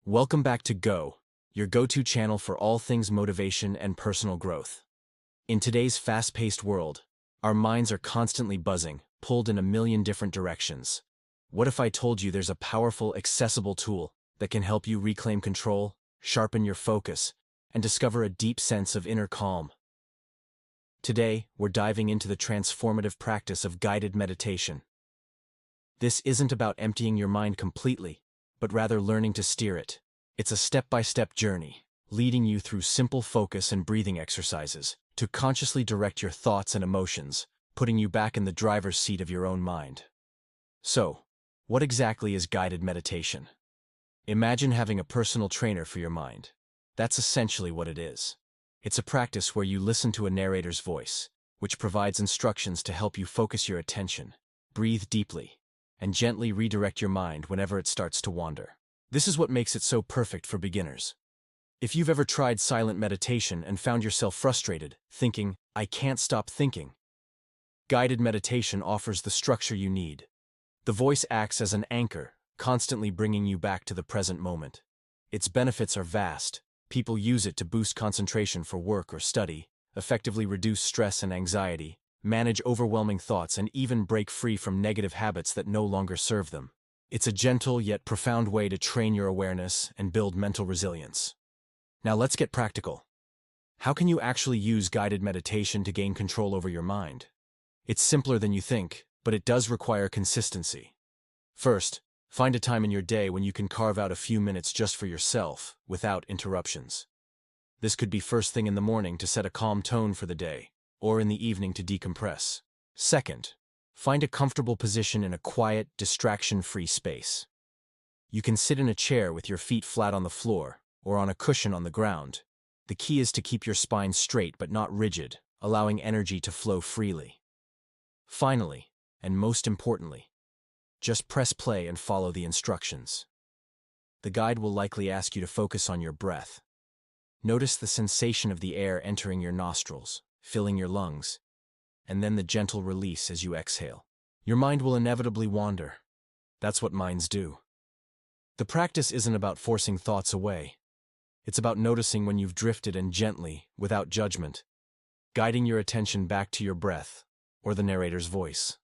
Welcome back to Go, your go-to channel for all things motivation and personal growth. In today's fast-paced world, our minds are constantly buzzing, pulled in a million different directions. What if I told you there's a powerful, accessible tool that can help you reclaim control, sharpen your focus, and discover a deep sense of inner calm? Today, we're diving into the transformative practice of guided meditation. This isn't about emptying your mind completely, but rather learning to steer it. It's a step-by-step journey, leading you through simple focus and breathing exercises to consciously direct your thoughts and emotions, putting you back in the driver's seat of your own mind. So, what exactly is guided meditation? Imagine having a personal trainer for your mind. That's essentially what it is. It's a practice where you listen to a narrator's voice, which provides instructions to help you focus your attention, breathe deeply, and gently redirect your mind whenever it starts to wander. This is what makes it so perfect for beginners. If you've ever tried silent meditation and found yourself frustrated, thinking, "I can't stop thinking," guided meditation offers the structure you need. The voice acts as an anchor, constantly bringing you back to the present moment. Its benefits are vast. People use it to boost concentration for work or study, effectively reduce stress and anxiety, manage overwhelming thoughts, and even break free from negative habits that no longer serve them. It's a gentle yet profound way to train your awareness and build mental resilience. Now let's get practical. How can you actually use guided meditation to gain control over your mind? It's simpler than you think, but it does require consistency. First, find a time in your day when you can carve out a few minutes just for yourself, without interruptions. This could be first thing in the morning to set a calm tone for the day, or in the evening to decompress. Second, find a comfortable position in a quiet, distraction-free space. You can sit in a chair with your feet flat on the floor, or on a cushion on the ground. The key is to keep your spine straight but not rigid, allowing energy to flow freely. Finally, and most importantly, just press play and follow the instructions. The guide will likely ask you to focus on your breath. Notice the sensation of the air entering your nostrils, filling your lungs, and then the gentle release as you exhale. Your mind will inevitably wander. That's what minds do. The practice isn't about forcing thoughts away. It's about noticing when you've drifted and gently, without judgment, guiding your attention back to your breath or the narrator's voice.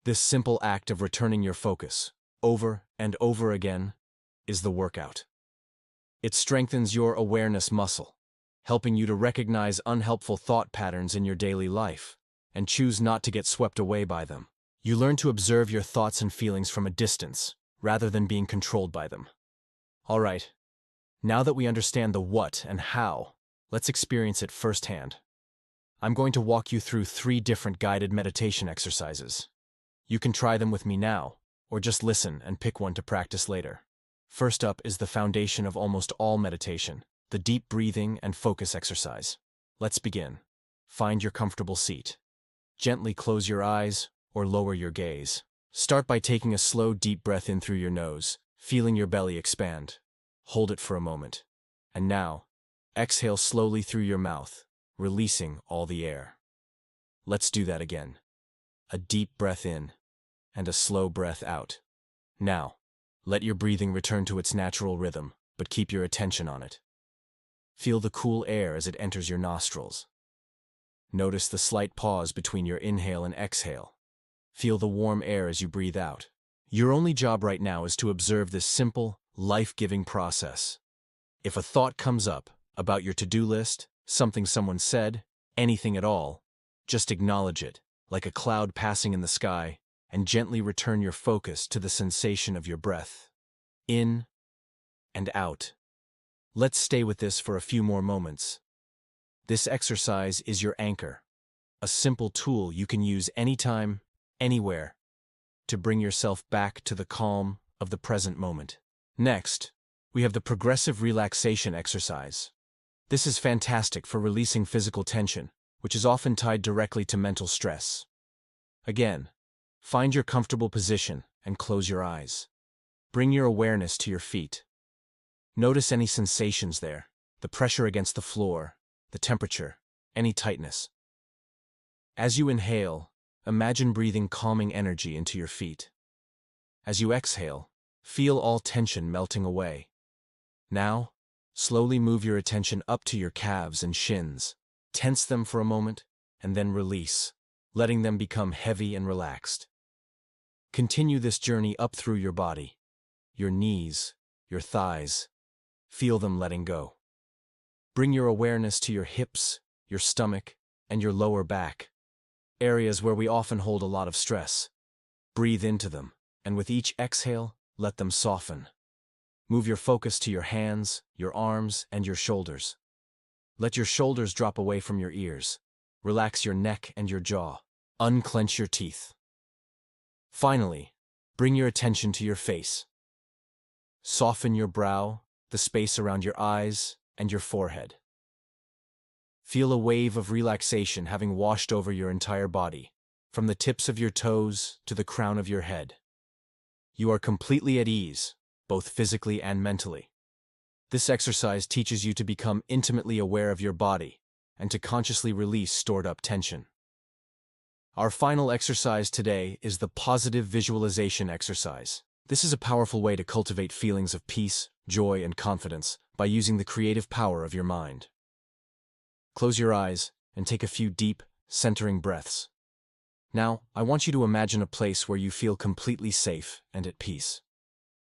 This simple act of returning your focus, over and over again, is the workout. It strengthens your awareness muscle, helping you to recognize unhelpful thought patterns in your daily life and choose not to get swept away by them. You learn to observe your thoughts and feelings from a distance, rather than being controlled by them. All right, now that we understand the what and how, let's experience it firsthand. I'm going to walk you through 3 different guided meditation exercises. You can try them with me now, or just listen and pick one to practice later. First up is the foundation of almost all meditation, the deep breathing and focus exercise. Let's begin. Find your comfortable seat. Gently close your eyes or lower your gaze. Start by taking a slow, deep breath in through your nose, feeling your belly expand. Hold it for a moment. And now, exhale slowly through your mouth, releasing all the air. Let's do that again. A deep breath in and a slow breath out. Now, let your breathing return to its natural rhythm, but keep your attention on it. Feel the cool air as it enters your nostrils. Notice the slight pause between your inhale and exhale. Feel the warm air as you breathe out. Your only job right now is to observe this simple, life-giving process. If a thought comes up about your to-do list, something someone said, anything at all, just acknowledge it, like a cloud passing in the sky, and gently return your focus to the sensation of your breath, in and out. Let's stay with this for a few more moments. This exercise is your anchor, a simple tool you can use anytime, anywhere, to bring yourself back to the calm of the present moment. Next, we have the progressive relaxation exercise. This is fantastic for releasing physical tension, which is often tied directly to mental stress. Again, find your comfortable position and close your eyes. Bring your awareness to your feet. Notice any sensations there, the pressure against the floor, the temperature, any tightness. As you inhale, imagine breathing calming energy into your feet. As you exhale, feel all tension melting away, Now, slowly move your attention up to your calves and shins. Tense them for a moment, and then release, letting them become heavy and relaxed. Continue this journey up through your body, your knees, your thighs. Feel them letting go. Bring your awareness to your hips, your stomach, and your lower back, areas where we often hold a lot of stress. Breathe into them, and with each exhale, let them soften. Move your focus to your hands, your arms, and your shoulders. Let your shoulders drop away from your ears. Relax your neck and your jaw. Unclench your teeth. Finally, bring your attention to your face. Soften your brow, the space around your eyes, and your forehead. Feel a wave of relaxation having washed over your entire body, from the tips of your toes to the crown of your head. You are completely at ease, both physically and mentally. This exercise teaches you to become intimately aware of your body and to consciously release stored-up tension. Our final exercise today is the positive visualization exercise. This is a powerful way to cultivate feelings of peace, joy, and confidence by using the creative power of your mind. Close your eyes and take a few deep, centering breaths. Now, I want you to imagine a place where you feel completely safe and at peace.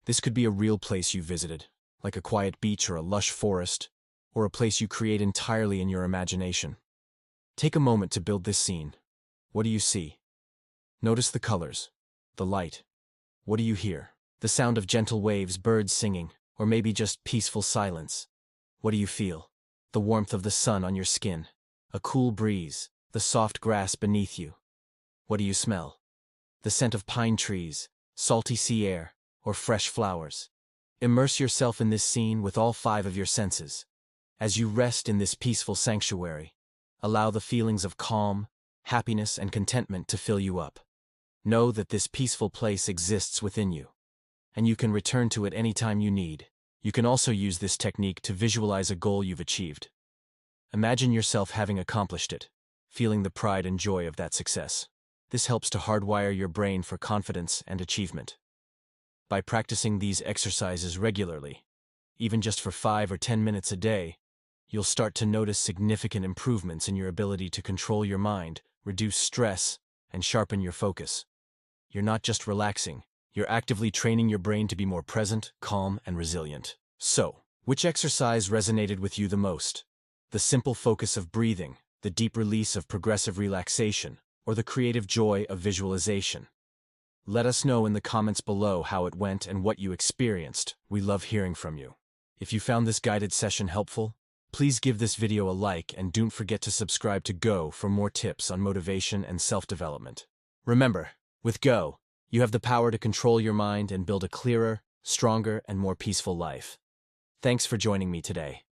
This could be a real place you visited, like a quiet beach or a lush forest, or a place you create entirely in your imagination. Take a moment to build this scene. What do you see? Notice the colors, the light. What do you hear? The sound of gentle waves, birds singing, or maybe just peaceful silence. What do you feel? The warmth of the sun on your skin, a cool breeze, the soft grass beneath you. What do you smell? The scent of pine trees, salty sea air, or fresh flowers. Immerse yourself in this scene with all 5 of your senses. As you rest in this peaceful sanctuary, allow the feelings of calm, happiness, and contentment to fill you up. Know that this peaceful place exists within you, and you can return to it anytime you need. You can also use this technique to visualize a goal you've achieved. Imagine yourself having accomplished it, feeling the pride and joy of that success. This helps to hardwire your brain for confidence and achievement. By practicing these exercises regularly, even just for 5 or 10 minutes a day, you'll start to notice significant improvements in your ability to control your mind, reduce stress, and sharpen your focus. You're not just relaxing, you're actively training your brain to be more present, calm, and resilient. So, which exercise resonated with you the most? The simple focus of breathing, the deep release of progressive relaxation, or the creative joy of visualization? Let us know in the comments below how it went and what you experienced. We love hearing from you. If you found this guided session helpful, please give this video a like and don't forget to subscribe to Go for more tips on motivation and self-development. Remember, with Go, you have the power to control your mind and build a clearer, stronger, and more peaceful life. Thanks for joining me today.